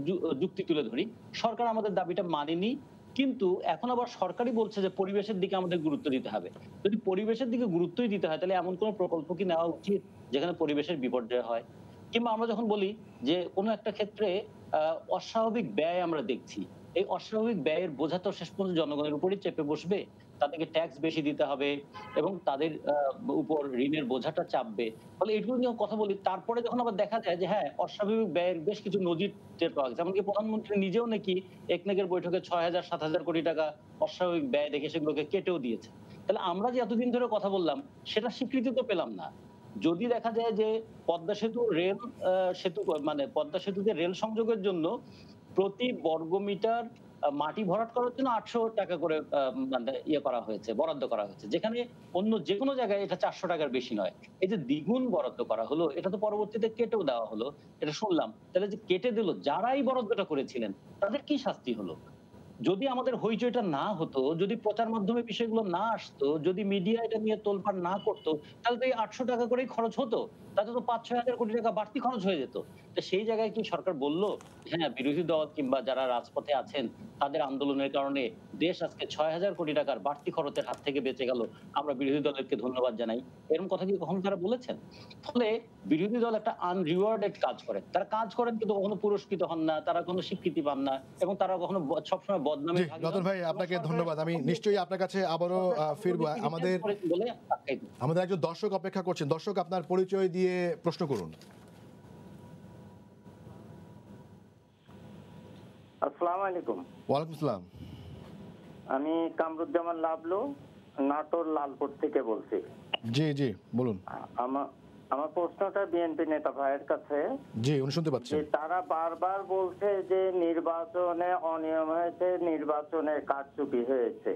যুক্তি তুলে ধরি, সরকার আমাদের দাবিটা মানেনি, কিন্তু এখন আবার সরকারই বলছে যে পরিবেশের দিকে আমাদের গুরুত্ব দিতে হবে। যদি পরিবেশের দিকে গুরুত্বই দিতে হয় তাহলে এমন কোনো প্রকল্প কি নেওয়া উচিত যেখানে পরিবেশের বিপর্যয় হয়? কিংবা আমরা যখন বলি যে কোনো একটা ক্ষেত্রে অস্বাভাবিক ব্যয় আমরা দেখছি, এই অস্বাভাবিক ব্যয়ের বোঝা তো শেষ পর্যন্ত জনগণের উপরই চেপে বসবে, তাদেরকে ট্যাক্স বেশি দিতে হবে এবং তাদের উপর ঋণের বোঝাটা চাপবে। ফলে এগুলো নিয়ে কথা বলি, তারপরে যখন আবার দেখা যায় যে হ্যাঁ অস্বাভাবিক ব্যয়ের বেশ কিছু নজির টের পাওয়া গেছে, এমনকি প্রধানমন্ত্রী নিজেও নাকি একনেকের বৈঠকে ৬,০০০-৭,০০০ কোটি টাকা অস্বাভাবিক ব্যয় দেখে সেগুলোকে কেটেও দিয়েছে। তাহলে আমরা যে এতদিন ধরে কথা বললাম সেটা স্বীকৃতি তো পেলাম না। যদি দেখা যায় যে পদ্মা সেতু রেল সেতু মানে পদ্মা সেতুতে রেল সংযোগের জন্য প্রতি বর্গমিটার মাটি ভরাট করার জন্য ৮০০ টাকা করে মানে করা হয়েছে, বরাদ্দ করা হয়েছে, যেখানে অন্য যে কোনো জায়গায় এটা ৪০০ টাকার বেশি নয়। এই যে দ্বিগুণ বরাদ্দ করা হলো, এটা তো পরবর্তীতে কেটেও দেওয়া হলো, এটা শুনলাম। তাহলে যে কেটে দিল, যারাই বরাদ্দটা করেছিলেন তাদের কি শাস্তি হলো? যদি আমাদের হইচইটা না হতো, যদি প্রচার মাধ্যমে বিষয়গুলো না আসতো, যদি মিডিয়া এটা নিয়ে তোলপাড় না করতো, তাহলে তো এই ৮০০ টাকা করেই খরচ হতো। তাতে তো ৫-৬ হাজার কোটি টাকা বাড়তি খরচ হয়ে যেত। তো সেই জায়গায় কি সরকার বলল, হ্যাঁ বিরোধী দল কিংবা যারা রাজপথে আছেন তাদের আন্দোলনের কারণে দেশ আজকে ৬,০০০ কোটি টাকার বাড়তি খরচের হাত থেকে বেঁচে গেল, আমরা বিরোধী দলকে ধন্যবাদ জানাই, এরকম কথা কি কখনো তারা বলেছেন? ফলে বিরোধী দল একটা আনরিওয়ার্ডেড কাজ করে, তারা কাজ করেন কিন্তু কখনো পুরস্কৃত হন না, তারা কোনো স্বীকৃতি পান না এবং তারা কখনো সবসময় বদনামে জি রতন ভাই, আপনাকে ধন্যবাদ। আমি নিশ্চয়ই আপনার কাছে আবারও ফিরবো। আমাদের একজন দর্শক অপেক্ষা করছেন। দর্শক, আপনার পরিচয় দিয়ে প্রশ্ন করুন। আসসালামু আলাইকুম। ওয়ালাইকুম আসসালাম। আমি কামরুজ্জামান লাবলু, নাটোর লালপুর থেকে বলছি। জি জি বলুন। আমার প্রশ্নটা বিএনপি নেতা ভাইয়ের কাছে, জি, উনি শুনতে যে পাচ্ছেন। তারা বারবার বলছে যে নির্বাচনে অনিয়ম হয়েছে, নির্বাচনে কারচুপি হয়েছে,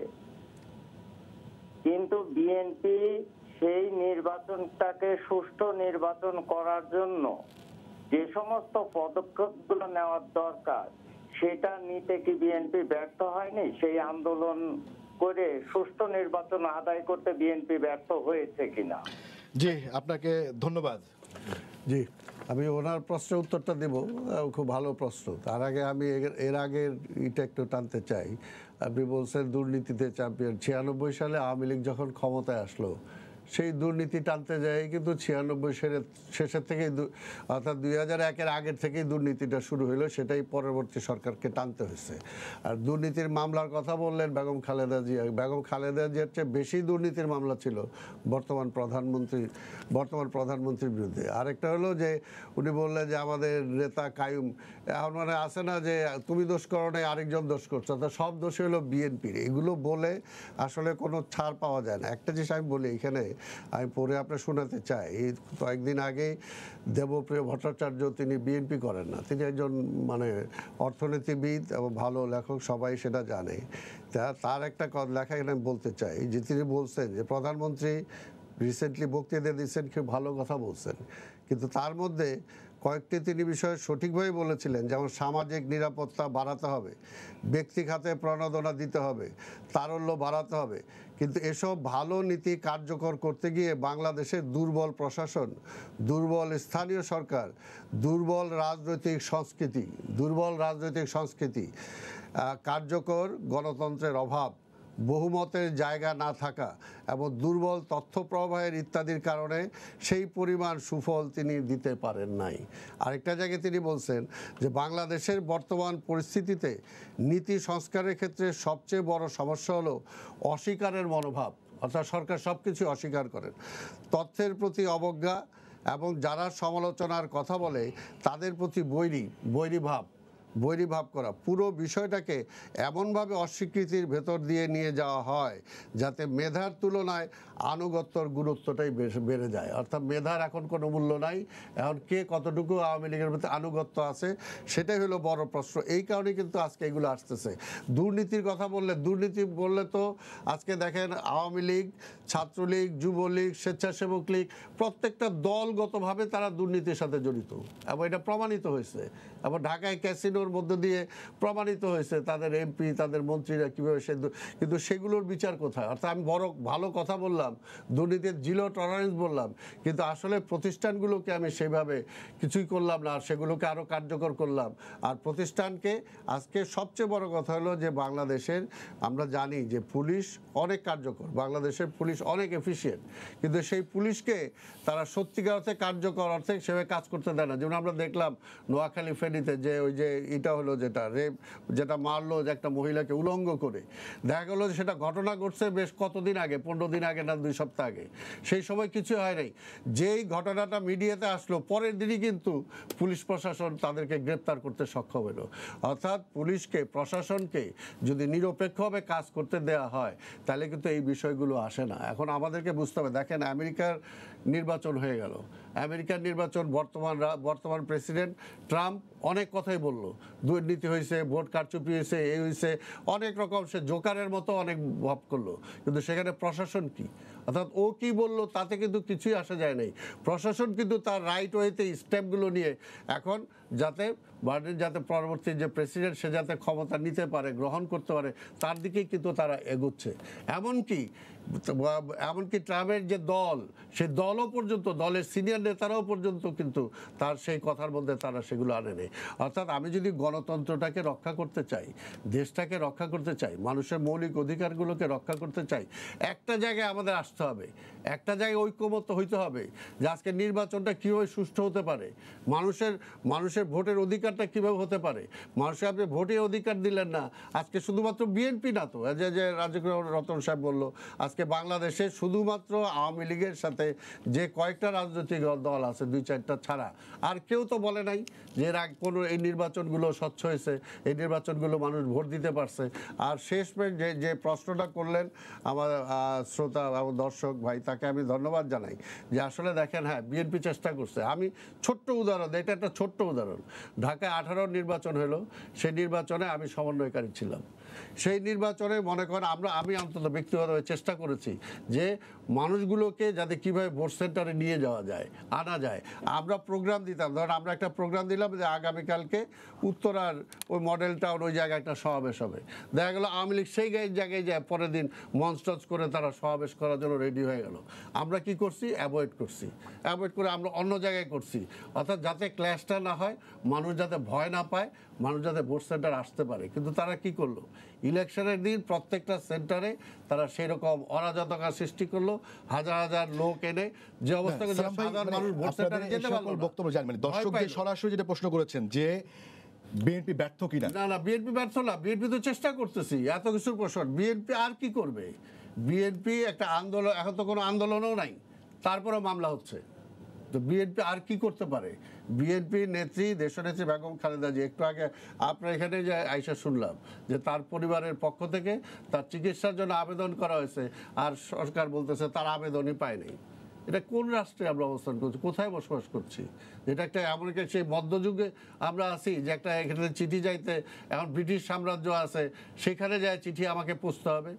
কিন্তু বিএনপি সেই নির্বাচনটাকে সুষ্ঠু নির্বাচন করার জন্য যে সমস্ত পদক্ষেপগুলো নেওয়ার দরকার সেটা নিতে কি বিএনপি ব্যর্থ হয়নি? সেই আন্দোলন করে সুষ্ঠু নির্বাচন আদায় করতে বিএনপি ব্যর্থ হয়েছে কিনা? জি, আপনাকে ধন্যবাদ। জি, আমি ওনার প্রশ্নের উত্তরটা দেব। খুব ভালো প্রশ্ন। তার আগে আমি এর আগের এটা একটু টানতে চাই। আপনি বলছেন দুর্নীতিতে চ্যাম্পিয়ন। 96 সালে আওয়ামী লীগ যখন ক্ষমতায় আসলো, সেই দুর্নীতি টানতে যায় কিন্তু 96 সালের শেষের থেকেই, অর্থাৎ 2001-এর আগের থেকেই দুর্নীতিটা শুরু হলো, সেটাই পরবর্তী সরকারকে টানতে হয়েছে। আর দুর্নীতির মামলার কথা বললেন বেগম খালেদা জিয়া। বেগম খালেদা জিয়ার চেয়ে বেশি দুর্নীতির মামলা ছিল বর্তমান প্রধানমন্ত্রীর বিরুদ্ধে। আরেকটা হলো যে উনি বললেন যে আমাদের নেতা কাইয়ুম, এখন মানে আছে না যে তুমি দোষ করো নাই, আরেকজন দোষ করছো, তো সব দোষ হলো বিএনপির। এগুলো বলে আসলে কোনো ছাড় পাওয়া যায় না। একটা জিনিস আমি বলি এখানে, আমি পরে আপনার শোনাতে চাই। এই কয়েকদিন আগেই দেবপ্রিয় ভট্টাচার্য, তিনি বিএনপি করেন না, তিনি একজন মানে অর্থনীতিবিদ এবং ভালো লেখক, সবাই সেটা জানে। তার একটা লেখা এখানে আমি বলতে চাই, যে তিনি বলছেন যে প্রধানমন্ত্রী রিসেন্টলি বক্তৃতা দিচ্ছেন, খুব ভালো কথা বলছেন, কিন্তু তার মধ্যে কয়েকটি তিনি বিষয়ে সঠিকভাবে বলেছিলেন, যেমন সামাজিক নিরাপত্তা বাড়াতে হবে, ব্যক্তি খাতে প্রণোদনা দিতে হবে, তারল্য বাড়াতে হবে। কিন্তু এসব ভালো নীতি কার্যকর করতে গিয়ে বাংলাদেশের দুর্বল প্রশাসন, দুর্বল স্থানীয় সরকার, দুর্বল রাজনৈতিক সংস্কৃতি, কার্যকর গণতন্ত্রের অভাব, বহুমতের জায়গা না থাকা এবং দুর্বল তথ্য প্রবাহের ইত্যাদির কারণে সেই পরিমাণ সুফল তিনি দিতে পারেন নাই। আরেকটা জায়গায় তিনি বলছেন যে বাংলাদেশের বর্তমান পরিস্থিতিতে নীতি সংস্কারের ক্ষেত্রে সবচেয়ে বড় সমস্যা হলো অস্বীকারের মনোভাব, অর্থাৎ সরকার সব কিছু অস্বীকার করেন, তথ্যের প্রতি অবজ্ঞা এবং যারা সমালোচনার কথা বলে তাদের প্রতি বৈরী ভাব করা, পুরো বিষয়টাকে এমনভাবে অস্বীকৃতির ভেতর দিয়ে নিয়ে যাওয়া হয় যাতে মেধার তুলনায় আনুগত্যর গুরুত্বটাই বেড়ে যায়। অর্থাৎ মেধার এখন কোনো মূল্য নাই, এখন কে কতটুকু আওয়ামী লীগের প্রতি আনুগত্য আছে সেটাই হলো বড় প্রশ্ন। এই কারণে কিন্তু আজকে এগুলো আসতেছে। দুর্নীতির কথা বললে তো আজকে দেখেন আওয়ামী লীগ, ছাত্রলীগ, যুবলীগ, স্বেচ্ছাসেবক লীগ, প্রত্যেকটা দলগতভাবে তারা দুর্নীতির সাথে জড়িত এবং এটা প্রমাণিত হয়েছে। এবং ঢাকায় ক্যাসিনোর মধ্য দিয়ে প্রমাণিত হয়েছে তাদের এমপি, তাদের মন্ত্রীরা কীভাবে কিন্তু সেগুলোর বিচার কোথায়? অর্থাৎ আমি বড় ভালো কথা বললাম, দুর্নীতির জিরো টলারেন্স বললাম, কিন্তু আসলে প্রতিষ্ঠানগুলোকে আমি সেভাবে কিছুই করলাম না, আর সেগুলোকে আরও কার্যকর করলাম। আর প্রতিষ্ঠানকে আজকে সবচেয়ে বড় কথা হলো যে বাংলাদেশের, আমরা জানি যে পুলিশ অনেক কার্যকর, বাংলাদেশের পুলিশ অনেক এফিশিয়েন্ট, কিন্তু সেই পুলিশকে তারা সত্যিকার অর্থে কার্যকর অর্থে সেভাবে কাজ করতে দেয় না। যেমন আমরা দেখলাম নোয়াখালী ফেনীতে যে ওই যে এটা হলো যেটা মারলো যে একটা মহিলাকে উলঙ্গ করে, দেখা গেলো যে সেটা ঘটনা ঘটছে বেশ কতদিন আগে, 15 দিন আগে না 2 সপ্তাহ আগে, সেই সময় কিছু হয় নাই। যেই ঘটনাটা মিডিয়াতে আসলো পরের দিনই কিন্তু পুলিশ প্রশাসন তাদেরকে গ্রেপ্তার করতে সক্ষম হলো। অর্থাৎ প্রশাসনকে যদি নিরপেক্ষভাবে কাজ করতে দেওয়া হয় তাহলে কিন্তু এই বিষয়গুলো আসে না। এখন আমাদেরকে বুঝতে হবে, দেখেন আমেরিকার নির্বাচন হয়ে গেল, আমেরিকার নির্বাচন, বর্তমান প্রেসিডেন্ট ট্রাম্প অনেক কথাই বলল, দুর্নীতি হয়েছে, ভোট কারচুপি হয়েছে, এই হয়েছে, অনেক রকম সে জোকারের মতো অনেক ভাব করলো, কিন্তু সেখানে প্রশাসন কি, অর্থাৎ ও কি বলল তাতে কিন্তু কিছুই আসা যায় নাই। প্রশাসন কিন্তু তার রাইট ওয়েতে স্টেপগুলো নিয়ে এখন যাতে পরবর্তী যে প্রেসিডেন্ট সে যাতে ক্ষমতা নিতে পারে, গ্রহণ করতে পারে, তার দিকেই কিন্তু তারা এগোচ্ছে। এমনকি ট্রাম্পের যে দল, সেই দলও পর্যন্ত, দলের সিনিয়র নেতারাও পর্যন্ত কিন্তু তার সেই কথার মধ্যে তারা সেগুলো আনে নেই। অর্থাৎ আমি যদি গণতন্ত্রটাকে রক্ষা করতে চাই, দেশটাকে রক্ষা করতে চাই, মানুষের মৌলিক অধিকারগুলোকে রক্ষা করতে চাই, একটা জায়গায় আমাদের আসতে হবে, একটা জায়গায় ঐক্যমত্য হইতে হবে যে আজকে নির্বাচনটা কীভাবে সুষ্ঠু হতে পারে, মানুষের ভোটের অধিকারটা কীভাবে হতে পারে। মানুষের আপনি ভোটের অধিকার দিলেন না, আজকে শুধুমাত্র বিএনপি না তো, যে রাজীব রতন সাহেব বললো, আজকে বাংলাদেশে শুধুমাত্র আওয়ামী লীগের সাথে যে কয়েকটা রাজনৈতিক দল আছে, 2-4টা ছাড়া, আর কেউ তো বলে নাই যে কোনো এই নির্বাচনগুলো স্বচ্ছ হয়েছে, এই নির্বাচনগুলো মানুষ ভোট দিতে পারছে। আর শেষমেশ যে প্রশ্নটা করলেন আমার শ্রোতা এবং দর্শক ভাই, তাকে আমি ধন্যবাদ জানাই যে আসলে দেখেন, হ্যাঁ বিএনপি চেষ্টা করছে। আমি ছোট্ট উদাহরণ, এটা একটা ছোট্ট উদাহরণ। ঢাকায় 18 নির্বাচন হলো, সেই নির্বাচনে আমি সমন্বয়কারী ছিলাম। সেই নির্বাচনে মনে করেন আমি অন্তত ব্যক্তিগতভাবে চেষ্টা করেছি যে মানুষগুলোকে যাতে কীভাবে ভোট সেন্টারে নিয়ে যাওয়া যায়, আনা যায়। আমরা প্রোগ্রাম দিতাম, ধরেন আমরা একটা প্রোগ্রাম দিলাম যে আগামীকালকে উত্তরার ওই মডেল টাউন ওই জায়গায় একটা সমাবেশ হবে। দেখা গেলো আওয়ামী লীগ সেই জায়গায় যায়, পরের দিন মঞ্চ টচ করে তারা সমাবেশ করার জন্য রেডি হয়ে গেল। আমরা কি করছি? অ্যাভয়েড করে আমরা অন্য জায়গায় করছি, অর্থাৎ যাতে ক্ল্যাশটা না হয়, মানুষ যাতে ভয় না পায়, মানুষ যাতে ভোট সেন্টার আসতে পারে। কিন্তু তারা কি করলো? ইলেকশনের দিন প্রত্যেকটা সেন্টারে তারা সেই রকম অরাজকতা সৃষ্টি করলো, হাজার হাজার লোক এনে যে অবস্থা সাধারণ মানুষ ভোট সেন্টারে যেতে পারলো না। বক্তব্য জানেন, মানে দর্শক যে সরাসরি যেটা প্রশ্ন করেছেন যে বিএনপি ব্যর্থ কিনা। না, বিএনপি ব্যর্থ না, বিএনপি তো চেষ্টা করতেছি, এত কিছুর প্রশ্ন। বিএনপি আর কি করবে? বিএনপি একটা আন্দোলন, এখন তো কোনো আন্দোলনও নাই, তারপরে মামলা হচ্ছে। তো বিএনপি আর কি করতে পারে? বিএনপি নেত্রী, দেশনেত্রী বেগম খালেদা জিয়া, একটু আগে আপনার এখানে যে আইসা শুনলাম যে তার পরিবারের পক্ষ থেকে তার চিকিৎসার জন্য আবেদন করা হয়েছে, আর সরকার বলতেছে তার আবেদনই পায়নি। এটা কোন রাষ্ট্রে আমরা অবস্থান করছি? কোথায় বসবাস করছি? এটা একটা এমন একটা সেই মধ্যযুগে আমরা আছি যে একটা এখানে চিঠি যাইতে, এখন ব্রিটিশ সাম্রাজ্য আছে, সেখানে যায় চিঠি আমাকে পুষতে হবে।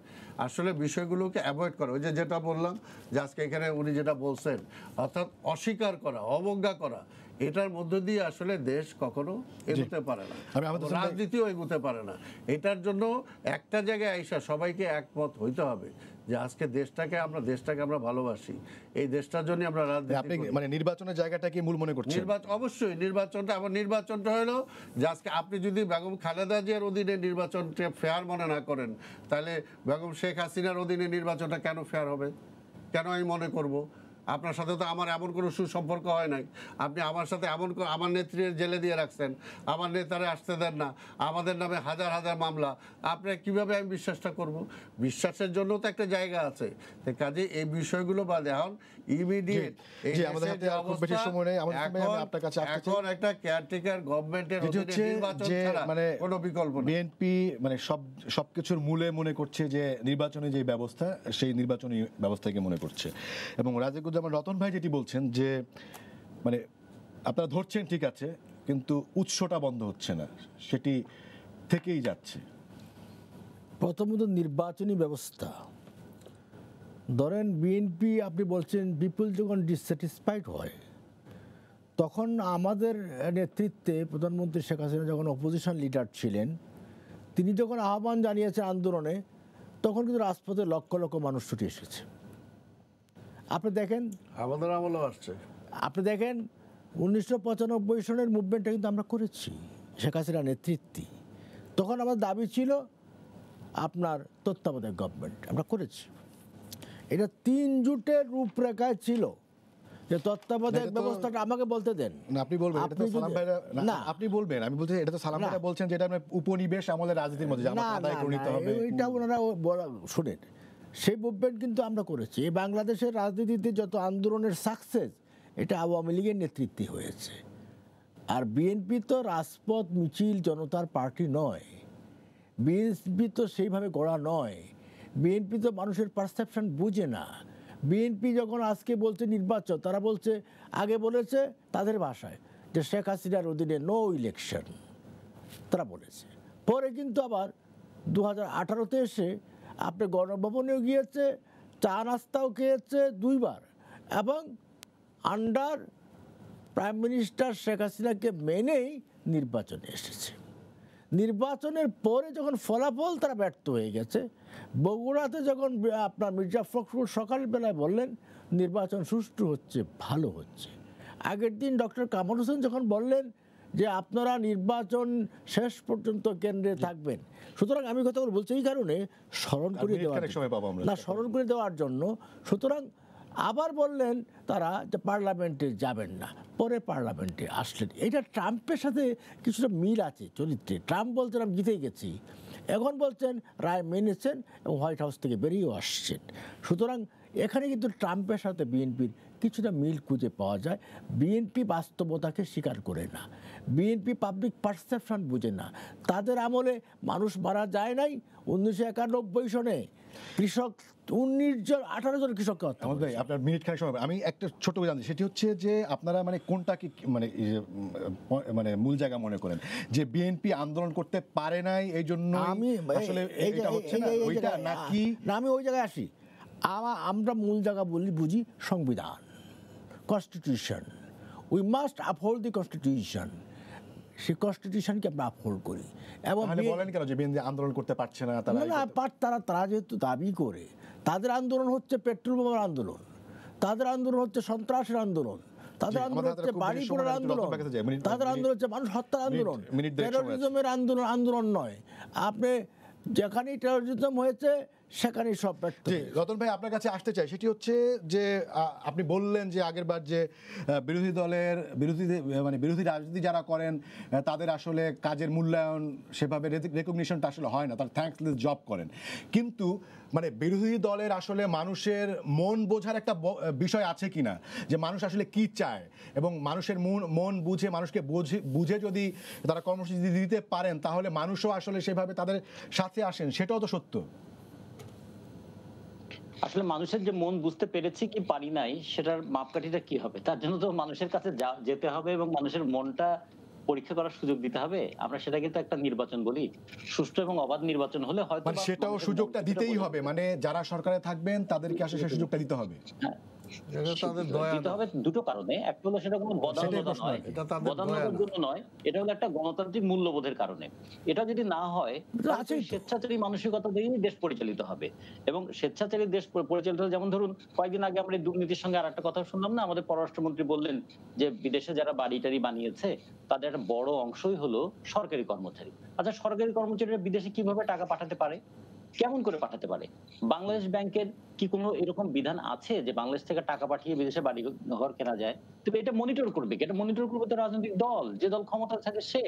আসলে বিষয়গুলোকে অ্যাভয়েড করা, ওই যেটা বললাম যে আজকে এখানে উনি যেটা বলছেন, অর্থাৎ অস্বীকার করা, অবজ্ঞা করা, এটার মধ্য দিয়ে আসলে দেশ কখনো এগোতে পারে না, রাজনীতিও এগোতে পারে না। এটার জন্য একটা জায়গায় আইসা সবাইকে একমত হইতে হবে যে আজকে দেশটাকে আমরা ভালোবাসি, এই দেশটার জন্য আমরা আপনি মানে নির্বাচনের জায়গাটাকে মূল মনে করছেন? অবশ্যই নির্বাচনটা হলো যে আজকে আপনি যদি বেগম খালেদা জিয়ার অধীনে নির্বাচনটা ফেয়ার মনে না করেন, তাহলে বেগম শেখ হাসিনার অধীনে নির্বাচনটা কেন ফেয়ার হবে? কেন আমি মনে করব? আপনার সাথে তো আমার এমন কোনো সুসম্পর্ক হয় নাই। আপনি আমার সাথে আমার নেত্রীর জেলে দিয়ে রাখছেন, আমার নেতারে আসতে দেন না, আমাদের নামে হাজার হাজার মামলা। আপনার কিভাবে আমি বিশ্বাসটা করব? বিশ্বাসের জন্য তো একটা জায়গা আছে। কাজে এই বিষয়গুলো বাদে এখন ইমিডিয়েট এখন একটা কেয়ারটেকার গভর্নমেন্টের নির্বাচন ছাড়া কোনো বিকল্প নেই। বিএনপি মানে সবকিছুর মূলে মনে করছে যে নির্বাচনী যে ব্যবস্থা, সেই নির্বাচনী ব্যবস্থাকে মনে করছে। এবং রাজিকুজ্জামান রতন ভাই যেটি বলছেন যে মানে আপনারা ধরছেন ঠিক আছে, কিন্তু উৎসটা বন্ধ হচ্ছে না, সেটি থেকেই যাচ্ছে। প্রথমত নির্বাচনী ব্যবস্থা, ধরেন বিএনপি, আপনি বলছেন পিপুল যখন ডিসস্যাটিসফাইড হয়, তখন আমাদের নেতৃত্বে প্রধানমন্ত্রী শেখ হাসিনা যখন অপোজিশন লিডার ছিলেন, তিনি যখন আহ্বান জানিয়েছেন আন্দোলনে, তখন কিন্তু রাজপথে লক্ষ লক্ষ মানুষ ছুটে এসেছে। আপনি দেখেন, আমাদের আমলও আসছে। আপনি দেখেন 1995 সনের মুভমেন্টটা কিন্তু আমরা করেছি শেখ হাসিনার নেতৃত্বে। তখন আমার দাবি ছিল আপনার তত্ত্বাবধায়ক গভর্নমেন্ট, আমরা করেছি। এটা 3 জোটের রূপরেখায় ছিল যে তত্ত্বাবধায়ক ব্যবস্থাটা। আমাকে বলতে দেন, আপনি বলবেন এটা তো সালাম ভাইরা না, আপনি বলবেন, আমি বলতে এটা তো সালাম ভাইরা বলছেন যেটা মানে উপনিবেশ আমলের রাজনীতির মধ্যে আমরা আদায় করে নিতে হবে, এটা ওনারা শুনেন। সেই মুভমেন্ট কিন্তু আমরা করেছি। এই বাংলাদেশের রাজনীতিতে যত আন্দোলনের সাকসেস, এটা আওয়ামী লীগের নেতৃত্বে হয়েছে। আর বিএনপি তো রাজপথ মিছিল জনতার পার্টি নয়, বিএনপি তো সেইভাবে গড়া নয়। বিএনপি তো মানুষের পারসেপশন বুঝে না। বিএনপি যখন আজকে বলছে নির্বাচন, তারা বলছে, আগে বলেছে তাদের ভাষায় যে শেখ হাসিনার অধীনে নো ইলেকশন, তারা বলেছে। পরে কিন্তু আবার 2018-তে এসে আপনি গণভবনেও গিয়েছে, চা নাস্তাও খেয়েছে 2 বার, এবং আন্ডার প্রাইম মিনিস্টার শেখ হাসিনাকে মেনেই নির্বাচনে এসেছে। নির্বাচনের পরে যখন ফলাফল তারা ব্যর্থ হয়ে গেছে, বগুড়াতে যখন আপনার মির্জা ফখরুল সকালবেলায় বললেন নির্বাচন সুষ্ঠু হচ্ছে, ভালো হচ্ছে, আগের দিন ডক্টর কামাল হোসেন যখন বললেন যে আপনারা নির্বাচন শেষ পর্যন্ত কেন্দ্রে থাকবেন। সুতরাং আমি কথা বলছি এই কারণে স্মরণ করে দেওয়ার জন্য। সুতরাং আবার বললেন তারা যে পার্লামেন্টে যাবেন না, পরে পার্লামেন্টে আসলেন। এটা ট্রাম্পের সাথে কিছুটা মিল আছে চরিত্রে। ট্রাম্প বলছেন আমি জিতে গেছি, এখন বলছেন রায় মেনেছেন এবং হোয়াইট হাউস থেকে বেরিয়েও আসছেন। সুতরাং এখানে কিন্তু ট্রাম্পের সাথে বিএনপির কিছুটা মিল খুঁজে পাওয়া যায়। বিএনপি বাস্তবতাকে স্বীকার করে না, বিএনপি পাবলিক পারসেপশন বুঝে না। তাদের আমলে মানুষ মারা যায় নাই 1991 সনে, কৃষক 19 জন 18 জন কৃষককে হত্যা আমাদের করেছে। আপনার মিনিট খানিক সময় হবে। আমি একটা ছোট করে জানতে সেটি হচ্ছে যে আপনারা মানে কোনটাকে মানে মানে মূল জায়গা মনে করেন যে বিএনপি আন্দোলন করতে পারে নাই এই জন্য আমি আসলে এটা হচ্ছে না ওইটা নাকি না, আমি ওই জায়গায় আসি। আমরা মূল জায়গা বুঝি সংবিধান, constitution. We must uphold the constitution. সেই কনস্টিটিউশনকে আমরা আপহোল্ড করি। এবং তাহলে বলেন কেন যে বিএনপি আন্দোলন করতে পারছে না তারা তারা যেহেতু দাবি করে, তাদের আন্দোলন হচ্ছে পেট্রোল বোমার আন্দোলন, তাদের আন্দোলন হচ্ছে সন্ত্রাসের আন্দোলন, তাদের আন্দোলন হচ্ছে বাড়ি পোড়ার আন্দোলন, তাদের আন্দোলন হচ্ছে মানুষ হত্যার আন্দোলন, টেরোরিজমের আন্দোলন নয়। আপনি যেখানেই টেরোরিজম হয়েছে সেখানেই সব ব্যর্থ। জি, রতন ভাই আপনার কাছে আসতে চাই সেটি হচ্ছে যে আপনি বললেন যে আগেরবার যে বিরোধী দলের বিরোধী রাজনীতি যারা করেন তাদের আসলে কাজের মূল্যায়ন সেভাবে রেকগনিশনটা আসলে হয় না, তারা থ্যাঙ্কসলেস জব করেন। কিন্তু মানে বিরোধী দলের আসলে মানুষের মন বোঝার একটা বিষয় আছে কিনা, যে মানুষ আসলে কি চায় এবং মানুষের মন বুঝে মানুষকে বুঝে যদি তারা কর্মসূচি দিতে পারেন তাহলে মানুষও আসলে সেভাবে তাদের সাথে আসেন, সেটাও তো সত্য। আসলে মানুষের যে মন বুঝতে পেরেছি কি পারি নাই সেটার মাপকাঠিটা কি হবে, তার জন্য তো মানুষের কাছে যেতে হবে এবং মানুষের মনটা পরীক্ষা করার সুযোগ দিতে হবে। আমরা সেটা কিন্তু একটা নির্বাচন বলি, সুষ্ঠু এবং অবাধ নির্বাচন হলে হয়তো মানে সেটাও সুযোগটা দিতেই হবে, মানে যারা সরকারে থাকবেন তাদেরকে আসলে সেই সুযোগটা দিতে হবে। হ্যাঁ, তাদের দয়া দিতে হবে দুটো কারণে। একটা হলো সেটা কোনো বদান্যতা নয়, এটা তাদের বদান্যতার দয়া জন্য নয়, এটা হলো একটা গণতান্ত্রিক মূল্যবোধের কারণে। এটা যদি না হয় তাহলে স্বেচ্ছাচারী মানসিকতা দিয়েই দেশ পরিচালিত হবে। এবং স্বেচ্ছাচারী দেশ পরিচালিত, যেমন ধরুন কয়েকদিন আগে আমরা দুর্নীতির সঙ্গে আর একটা কথা শুনলাম না, আমাদের পররাষ্ট্রমন্ত্রী বললেন যে বিদেশে যারা বাড়ি টাড়ি বানিয়েছে তাদের একটা বড় অংশই হলো সরকারি কর্মচারী। আচ্ছা, সরকারি কর্মচারীরা বিদেশে কিভাবে টাকা পাঠাতে পারে, কেমন করে পাঠাতে পারে? বাংলাদেশ ব্যাংকের কি কোনো এরকম বিধান আছে যে বাংলাদেশ থেকে টাকা পাঠিয়ে বিদেশে বাড়ি ঘর কেনা যায়? তবে এটা মনিটর করবে, এটা মনিটর করবে তো রাজনৈতিক দল, যে দল ক্ষমতা থাকে সে।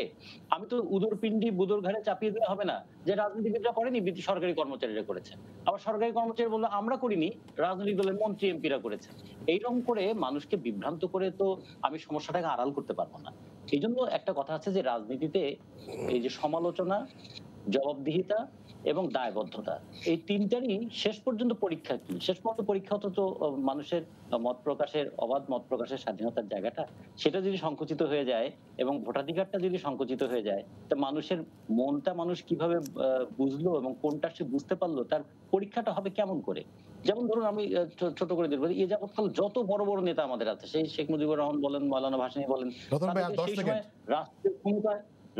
আমি তো উদর পিণ্ডি বুদর ঘাড়ে চাপিয়ে দিলে হবে না যে রাজনীতিবিদরা করেনি, সরকারি কর্মচারীরা করেছে। আবার সরকারি কর্মচারী বললো আমরা করিনি, রাজনৈতিক দলের মন্ত্রী এমপিরা করেছে। এইরকম করে মানুষকে বিভ্রান্ত করে তো আমি সমস্যাটাকে আড়াল করতে পারবো না। এই জন্য একটা কথা আছে যে রাজনীতিতে এই যে সমালোচনা, জবাবদিহিতা এবং দায়বদ্ধতা, এই তিনটারই শেষ পর্যন্ত পরীক্ষা কি? শেষ পর্যন্ত পরীক্ষা হতো তো মানুষের মত প্রকাশের, অবাধ মত প্রকাশের স্বাধীনতার জায়গাটা, সেটা যদি সংকুচিত হয়ে যায় এবং ভোটাধিকারটা যদি সংকুচিত হয়ে যায়, তা মানুষের মনটা মানুষ কিভাবে বুঝলো এবং কোনটা সে বুঝতে পারলো, তার পরীক্ষাটা হবে কেমন করে? যেমন ধরুন আমি ছোট করে দিতে পারি, এই যাবৎকাল যত বড় বড় নেতা আমাদের আছে, সেই শেখ মুজিবুর রহমান বলেন, মৌলানা ভাসানী বলেন,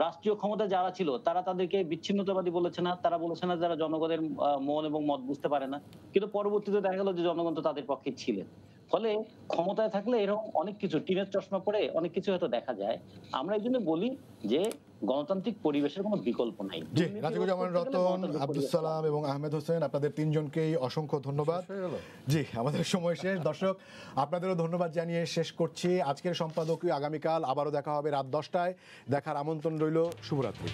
রাষ্ট্রীয় ক্ষমতা যারা ছিল তারা তাদেরকে বিচ্ছিন্নতাবাদী বলেছে না, তারা বলেছে না যারা জনগণের মন এবং মত বুঝতে পারে না। কিন্তু পরবর্তীতে দেখা গেল যে জনগণ তো তাদের পক্ষে ছিলেন। ফলে ক্ষমতায় থাকলে এরকম অনেক কিছু, টিনের চশমা পরে অনেক কিছু হয়তো দেখা যায়। আমরা এই জন্য বলি যে গণতান্ত্রিক পরিবেশের কোনো বিকল্প নাই। জি, রাজিকুজ্জামান, রতন, আব্দুল সালাম এবং আহমেদ হোসেন, আপনাদের তিনজনকেই অসংখ্য ধন্যবাদ। জি, আমাদের সময় শেষ। দর্শক, আপনাদেরও ধন্যবাদ জানিয়ে শেষ করছি আজকের সম্পাদকীয়। আগামীকাল আবারও দেখা হবে রাত 10টায়। দেখার আমন্ত্রণ রইল। শুভরাত্রি।